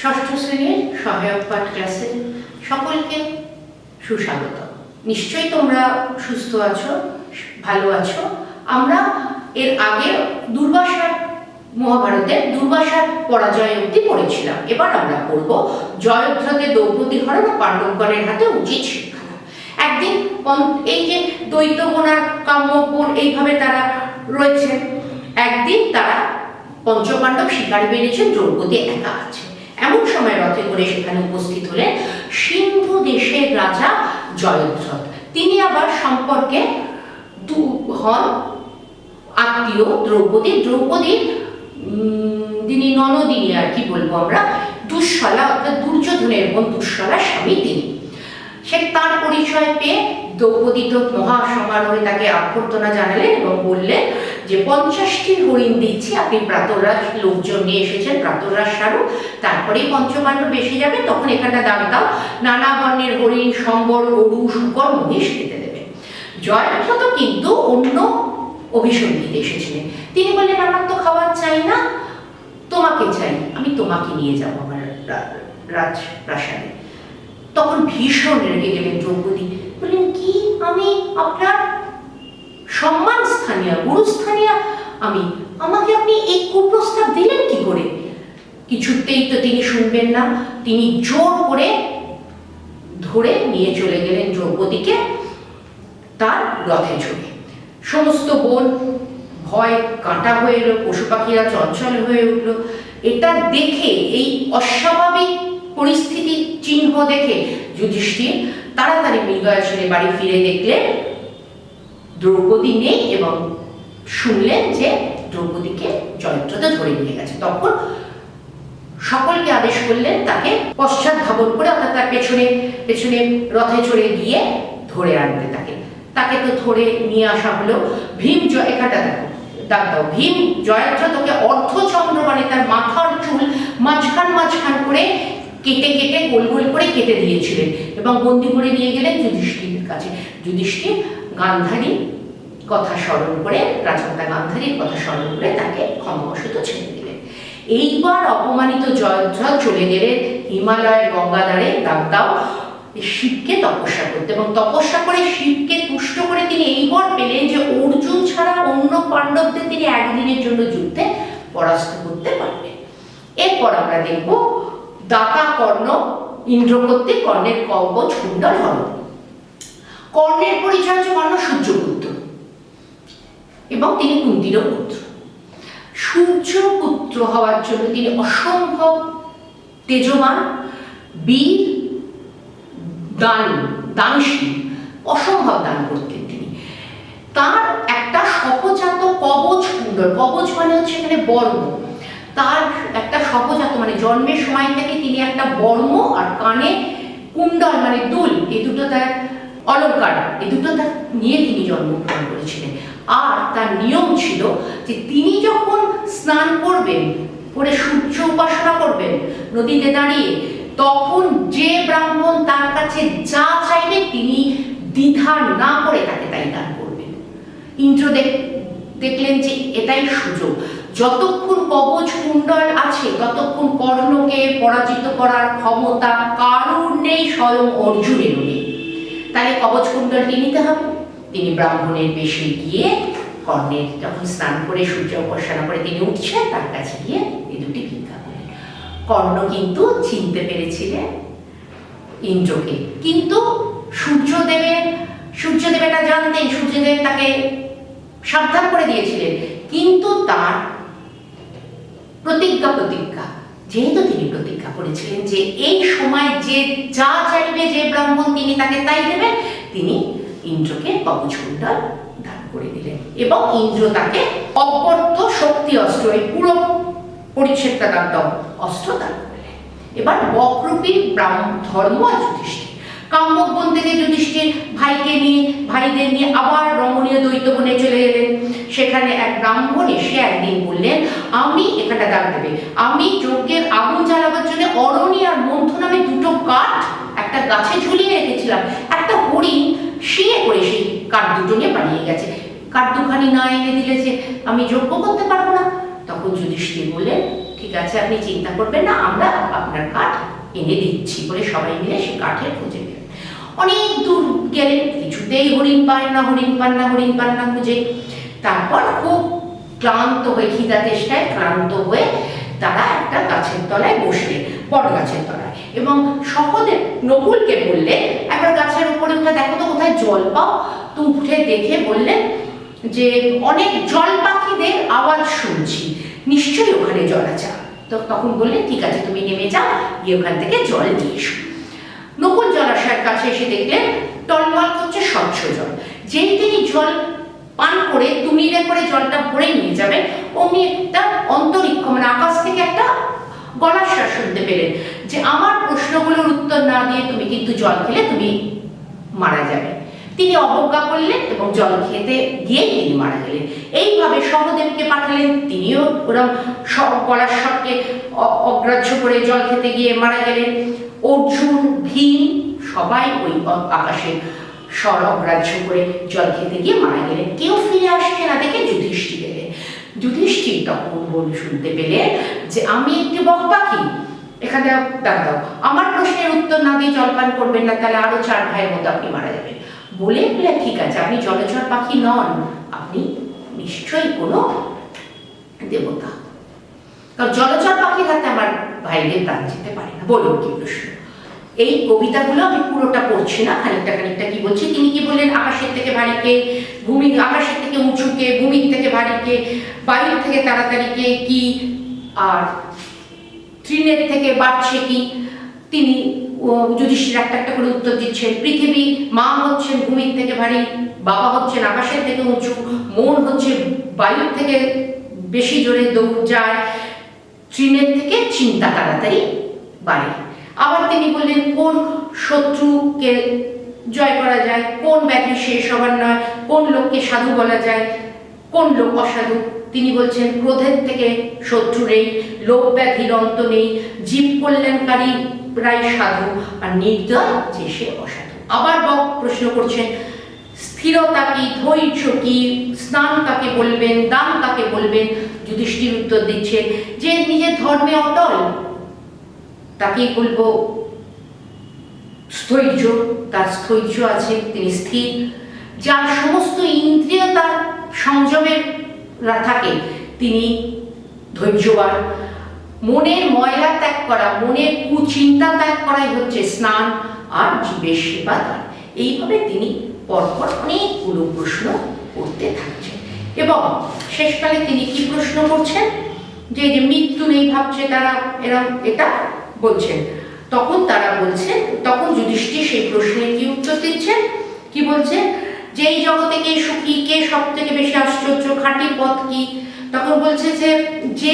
ষষ্ঠ শ্রেণীর সহায়ক পাঠ ক্লাসে সকলকে সুস্বাগত। নিশ্চয়ই তোমরা সুস্থ আছো, ভালো আছো। আমরা এর আগে দুর্বাসার মহাভারতের দুর্বাসার পরাজয় অবধি পড়েছিলাম। এবার আমরা পড়ব জয়দ্রথে দ্রৌপদী হরণ ও পাণ্ডবগণের হাতে উচিত শিক্ষা। একদিন এই যে দৈত্যগণ আর কাম্যগণ এইভাবে তারা রয়েছেন, একদিন তারা পঞ্চপাণ্ডব শিকারে বেরিয়েছেন, দ্রৌপদী একা আছে। এমন সময় রথে করে সেখানে উপস্থিত হলেন সিন্ধু দেশের রাজা জয়দ্রথ। তিনি আবার সম্পর্কে হন আত্মীয় দ্রৌপদীর তিনি ননদিনী, আর কি বলবো আমরা, দুঃশলা অর্থাৎ দুর্যোধনের বোন দুঃশলার স্বামী তিনি। সে তার পরিচয় পেয়ে দ্রৌপদী তো মহাসমারোহে তাকে অভ্যর্থনা জানালেন এবং বললেন যে 50টি হরিণ দিচ্ছি, আপনি প্রাতরাশ লোকজন নিয়ে এসেছেন, প্রাতরাশ সারু, তারপরেই পঞ্চপাণ্ডব এসে যাবে, তখন এখানটা দাগ দাও, নানা বর্ণের হরিণ, সম্বর, গরু, শূকর, মহিষ খেতে দেবে। জয়দ্রথ কিন্তু অন্য অভিসন্ধিতে এসেছিলেন। তিনি বললেন, আমার তো খাবার চাই না, তোমাকে চাই, আমি তোমাকে নিয়ে যাবো আমার রাজপ্রাসাদে। তখন ভীষণ রেগে গেলেন দ্রৌপদী, বললেন, কি আমি আপনার সম্মান স্থানীয় গুরুস্থানীয়, আমাকে আপনি এই কুপ্রস্তাব দিলেন কি করে? কিছুতেই তো তিনি শুনবেন না। তিনি জোর করে ধরে নিয়ে চলে গেলেন দ্রৌপদীকে তার রথে চড়ে। সমস্ত বন ভয় কাঁটা হয়ে এলো, পশু পাখিরা চঞ্চল হয়ে উঠল। এটা দেখে, এই অস্বাভাবিক পরিস্থিতি চিহ্ন দেখে যুধিষ্ঠির তাড়াতাড়ি মৃগয়া ছেড়ে বাড়ি ফিরে দেখলেন দ্রৌপদী নেই এবং শুনলেন যে দ্রৌপদীকে জয়দ্রথ ধরে নিয়ে গেছে। তখন সকলকে আদেশ করলেন তাকে পশ্চাৎ ধাবন করে, অর্থাৎ তার পেছনে পেছনে রথে চড়ে গিয়ে ধরে আনতে। তাকে তো ধরে নিয়ে আসা হলো। ভীম এখানটা দেখো, দাগ দাও, ভীম জয়দ্রথকে অর্ধচন্দ্র মানে তার মাথার চুল মাঝখান করে কেটে কেটে গোল গোল করে কেটে দিয়েছিলেন এবং বন্দি করে নিয়ে গেলেন যুধিষ্ঠিরের কাছে। যুধিষ্ঠির গান্ধারীর কথা স্মরণ করে, রাজমাতা গান্ধারীর কথা স্মরণ করে তাকে ক্ষমাবশত ছেড়ে দিলেন। এইবার অপমানিত জয়দ্রথ চলে গেলেন হিমালয়ের গঙ্গাধারে, দাগ দাও, শিবকে তপস্যা করতে, এবং তপস্যা করে শিবকে তুষ্ট করে তিনি এইবার পেলেন যে অর্জুন ছাড়া অন্য পাণ্ডবদের তিনি একদিনের জন্য যুদ্ধে পরাস্ত করতে পারবেন। এরপর আমরা দেখব দাতা কর্ণ ইন্দ্র কর্তৃক কর্ণের কবচ কুণ্ডল হরণ। কর্ণের পরিচয় হচ্ছে কর্ণ সূর্যপুত্র এবং তিনি কুন্তিরও পুত্র। সূর্যপুত্র হওয়ার জন্য তিনি অসম্ভব তেজবান, বীর, দানশীল, অসম্ভব দান করতেন তিনি। তার একটা সহজাত কবচ কুণ্ডল, কবচ মানে হচ্ছে এখানে বর্ম, তার একটা সহজাত মানে জন্মের সময় থেকে তিনি একটা বর্ম আর কানে কুণ্ডল মানে দুল, এই দুটো তার অলঙ্কার, এই দুটো তার নিয়ে তিনি জন্মগ্রহণ করেছিলেন। আর তার নিয়ম ছিল যে তিনি যখন স্নান করবেন, করে সূর্য উপাসনা করবেন নদীতে দাঁড়িয়ে, তখন যে ব্রাহ্মণ তার কাছে যা চাইবে তিনি দ্বিধা না করে তাকে তাই দান করবেন। ইন্দ্র দেখলেন যে এটাই সুযোগ, যতক্ষণ কবচ কুণ্ডল আছে ততক্ষণ কর্ণকে পরাজিত করার ক্ষমতা কারুর নেই, স্বয়ং অর্জুনেরও নেই। তাহলে কবচ কুণ্ডলটি নিতে হবে। তিনি ব্রাহ্মণের বেশে গিয়ে কর্ণের যখন স্নান করে সূর্য উপাসনা করে তিনি উঠছেন, তার কাছে গিয়ে এই দুটি ভিক্ষা করলেন। কর্ণ কিন্তু চিনতে পেরেছিলেন ইন্দ্রকে, কিন্তু সূর্যদেব এটা জানতেন, সূর্যদেব তাকে সাবধান করে দিয়েছিলেন, কিন্তু তার প্রতিজ্ঞা যেহেতু তিনি প্রতিজ্ঞা করেছিলেন যে এই সময় যে যা চাইবে যে ব্রাহ্মণ তিনি তাকে তাই দেবেন, তিনি ইন্দ্রকে কবচ কুণ্ডল দান করে দিলেন এবং ইন্দ্র তাকে অপর্ত শক্তি অস্ত্র, এই পুরো পরিচ্ছেদটা দান অস্ত্র দান করলেন। এবার বকরূপী ধর্ম আর যুধিষ্ঠির, কাম্যক বন থেকে যুধিষ্ঠির ভাইদের নিয়ে আবার রমণীয় দৈত্য বনে চলে গেলেন। সেখানে এক ব্রাহ্মণ এসে একদিন বললেন, আমি এখানটা দাগ দেবে, আমি যজ্ঞের আগুন জ্বালাবার জন্য অরণি আর মন্থ নামে দুটো কাঠ একটা গাছে ঝুলিয়ে রেখেছিলাম, একটা হরিণ শিয়ে করে সেই কাঠ দুটো নিয়ে পালিয়ে গেছে, কাঠ দুখানি না এনে দিলে যে আমি যজ্ঞ করতে পারবো না। তখন যুধিষ্ঠির বললেন, ঠিক আছে, আপনি চিন্তা করবেন না, আমরা আপনার কাঠ এনে দিচ্ছি বলে সবাই মিলে সে কাঠের খোঁজে গেলেন। অনেক দূর গেলেন, কিছুতেই হরিণ পান না, হরিণ পান না, হরিণ পান না খুঁজে। তারপর খুব ক্লান্ত হয়ে, খিদা তেষ্টায় ক্লান্ত হয়ে তারা একটা গাছের তলায় বসলেন, বট গাছের তলায়, এবং সহদেব নকুলকে বললেন একবার গাছের উপরে উঠে দেখো তো কোথায় জল পাও। তো উঠে দেখে বললেন যে অনেক জল পাখিদের আওয়াজ শুনছি, নিশ্চয়ই ওখানে জল আছে। তো তখন বললেন ঠিক আছে, তুমি নেমে যাও, গিয়ে ওখান থেকে জল নিয়ে এসো। নকুল জলাশয়ের কাছে এসে দেখলেন টলমল করছে স্বচ্ছ জল। যেই তিনি জল পান করে তুমিরে করে জলটা ভরে নিয়ে যাবেন, অমনি একটা অন্তরিক্ষ মানে আকাশ থেকে একটা গলার স্বর শুনতে পেলেন যে আমার প্রশ্নগুলোর উত্তর না দিয়ে তুমি কিন্তু জল খেলে তুমি মারা যাবে। তিনি অবজ্ঞা করলেন এবং জল খেতে গিয়ে তিনি মারা গেলেন। এইভাবে সহদেবকে পাঠালেন, তিনিও ওরকম গলার স্বরকে অগ্রাহ্য করে জল খেতে গিয়ে মারা গেলেন। অর্জুন, ভীম সবাই ওই আকাশের স্বর অগ্রাহ্য করে জল খেতে গিয়ে মারা গেলেন। কেউ ফিরে আসছে না দেখে যুধিষ্ঠির এলেন। যুধিষ্ঠির তখন শুনতে পেলেন যে আমি একটি বক পাখি, এখানে দাঁড়াও, আমার প্রশ্নের উত্তর না দিয়ে জলপান করবেন না, তাহলে আরো 4 ভাইয়ের মতো আপনি মারা যাবেন। বলে ঠিক আছে, আপনি জলচর পাখি নন, আপনি নিশ্চয়ই কোনো দেবতা, কারণ জলচর পাখির হাতে আমার ভাইদের প্রাণ যেতে পারে না। বলুন কি প্রশ্ন? এই কবিতাগুলো আমি পুরোটা পড়ছি না, খানিকটা খানিকটা কি বলছি। তিনি কি বললেন? আকাশের থেকে ভারীকে, ভূমি, আকাশের থেকে উঁচুকে, ভূমির থেকে ভারীকে, বায়ুর থেকে তাড়াতাড়িকে কি, আর তৃণের থেকে বাড়ছে কি। তিনি যুধিষ্ঠির একটা একটা করে উত্তর দিচ্ছেন। পৃথিবী মা হচ্ছেন ভূমির থেকে ভারী, বাবা হচ্ছেন আকাশের থেকে উঁচু, মন হচ্ছে বায়ুর থেকে বেশি জোরে দৌড় যায়, তৃণের থেকে চিন্তা তাড়াতাড়ি বাড়ে। আবার তিনি বললেন কোন শত্রুকে জয় করা যায়, কোন ব্যাধি শেষ হবার নয়, কোন লোককে সাধু বলা যায়, কোন লোক অসাধু। তিনি বলছেন ক্রোধের থেকে শত্রু নেই, লোভ ব্যাধির অন্ত নেই, জীব কল্যাণকারী প্রায় সাধু, আর নির্দয় যে সে অসাধু। আবার বক প্রশ্ন করছেন স্থিরতা কি, ধৈর্য কি, স্নান কাকে বলবেন, দান কাকে বলবেন। যুধিষ্ঠির উত্তর দিচ্ছেন যে নিজের ধর্মে অটল তাকেই বলবো স্থৈর্য, তার স্থৈর্য আছে, তিনি স্থির। যার সমস্ত ইন্দ্রিয় তার সংযমের থাকে তিনি ধৈর্যবান। মনের ময়লা ত্যাগ করা, মনের কুচিন্তা ত্যাগ করাই হচ্ছে স্নান, আর জীবের সেবা দান। এইভাবে তিনি পরপর অনেকগুলো প্রশ্ন করতে থাকছেন এবং শেষকালে তিনি কি প্রশ্ন করছেন যে মৃত্যু নেই ভাবছে তারা, এরকম এটা বলছেন। তখন তারা বলছেন, তখন যুধিষ্ঠির সেই প্রশ্নের কি উত্তর দিচ্ছেন, কি বলছেন যে এই জগতে কে সুখী, কে সব থেকে বেশি আশ্চর্য, খাঁটি পথ কি। তখন বলছে যে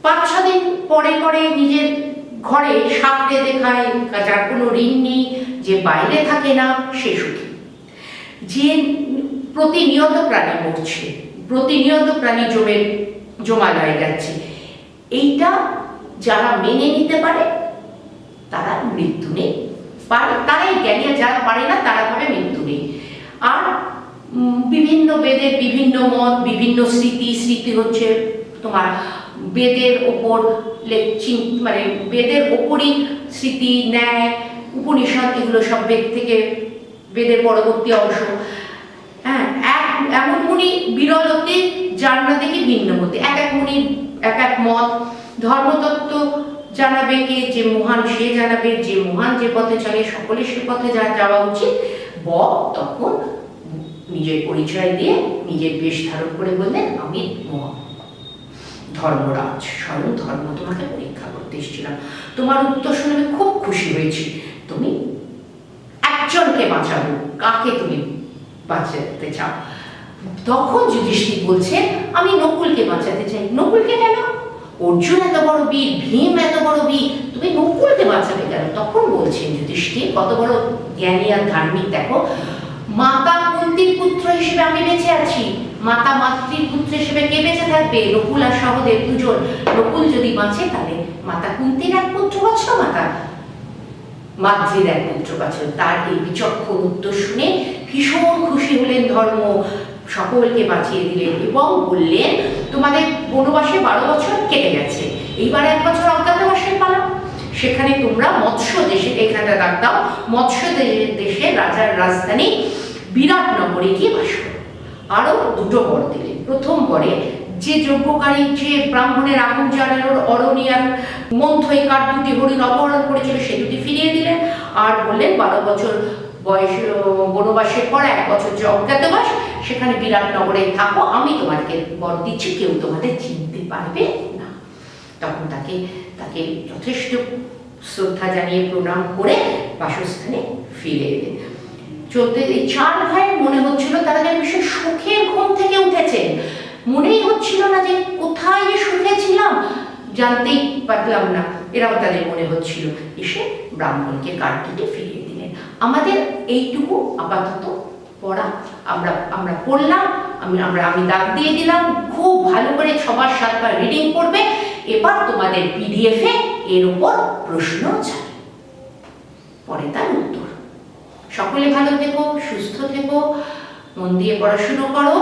5-6 দিন পরে পরে নিজের ঘরে সাপড়ে দেখায়, যার কোনো ঋণ নেই, যে বাইরে থাকে না সে সুখী। যে প্রতিনিয়ত প্রাণী মরছে, প্রতিনিয়ত প্রাণী জমালয়ে যাচ্ছে, এইটা যারা মেনে নিতে পারে তারা মৃত্যু নেই, তারাই জ্ঞানী। যারা পারে না তারা ভাবে মৃত্যু নেই। আর বিভিন্ন বেদের বিভিন্ন মত, বিভিন্ন স্মৃতি হচ্ছে তোমার বেদের ওপর মানে বেদের ওপরই স্মৃতি, ন্যায়, উপনিষদ, এগুলো সব বেদ থেকে, বেদের পরবর্তী অংশ। হ্যাঁ, এমন মুনি বিরল হতে যার না দেখি ভিন্ন হতে, এক এক মুনি এক এক মত। ধর্মতত্ত্ব জানাবে কে, যে মহান সে জানাবে, যে মহান যে পথে চলে সকলে সে পথে যাওয়া উচিত। বক তখন নিজের পরিচয় দিয়ে নিজের বেশ ধারণ করে বললেন আমি ধর্মরাজ, স্বয়ং ধর্ম তোমাকে পরীক্ষা করতে এসেছিলাম। তোমার উত্তর শুনে আমি খুব খুশি হয়েছি। তুমি একজনকে বাঁচাবো, কাকে তুমি বাঁচাতে চাও? তখন যুধিষ্ঠির বলছে আমি নকুলকে বাঁচাতে চাই। নকুলকে কেন? অর্জুন এত বড় বীর, ভীম এত বড় বীর, তুমি নকুলকে বাঁচাবে কেন? তখন বলছেন যুধিষ্ঠির কত বড় জ্ঞানী আর ধার্মিক, দেখো মাতা কুন্তির পুত্র হিসেবে আমি বেঁচে আছি, মাতা মাতৃর পুত্র হিসেবে কে বেঁচে থাকবে? নকুল আর সহদেব দুজন। নকুল যদি বাঁচে তাহলে মাতা কুন্তির এক পুত্র বাঁচল, মাতা মাতৃর এক পুত্র বাঁচল। তার এই বিচক্ষণ উত্তর শুনে ভীষণ খুশি হলেন ধর্ম, সকলকে বাঁচিয়ে দিলেন এবং বললেন তোমাদের বনবাসে 12 বছর কেটে গেছে, এইবার 1 বছর অজ্ঞাতবাসের পালা। সেখানে তোমরা মৎস্য দেশে, এখানে ডাক দাও, মৎস্য দেশে রাজার রাজধানী বিরাটনগরে গিয়ে বাস করো। আরও 2টো বর দিলেন। প্রথম বরে যে যজ্ঞকারী, যে ব্রাহ্মণের আগুন জ্বালানোর অরণিয়ার মন্থই কাঠ 2টি হরিণ অপহরণ করেছিল, সে 2টি ফিরিয়ে দিলেন। আর বললেন 12 বছর বয়স বনবাসের পর 1 বছর যে অজ্ঞাতবাস, সেখানে বিরাটনগরে থাকো, আমি তোমাকে বর দিচ্ছি, কেউ তোমাদের চিনতে পারবে না। তখন তাকে যথেষ্ট শ্রদ্ধা জানিয়ে প্রণাম করে বাসস্থানে ফিরে এলেন। চলতে এই 4 ভাইয়ের মনে হচ্ছিল তারা যেন ভীষণ সুখের ঘুম থেকে উঠেছেন। মনেই হচ্ছিল না যে কোথায় যে সুখে ছিলাম, জানতেই পারলাম না, এরাও তাদের মনে হচ্ছিল। এসে ব্রাহ্মণকে কাঠ কেটে ফিরিয়ে দিলেন। আমাদের এইটুকু আপাতত পড়া আমরা পড়লাম, আমি দাগ দিয়ে দিলাম, খুব ভালো করে 6-7 বার রিডিং করবে। এবার তোমাদের পিডিএফে এর উপর প্রশ্ন চাই, পরে তার উত্তর। সকলে ভালো থেকো, সুস্থ থেকো, মন দিয়ে পড়াশুনো করো।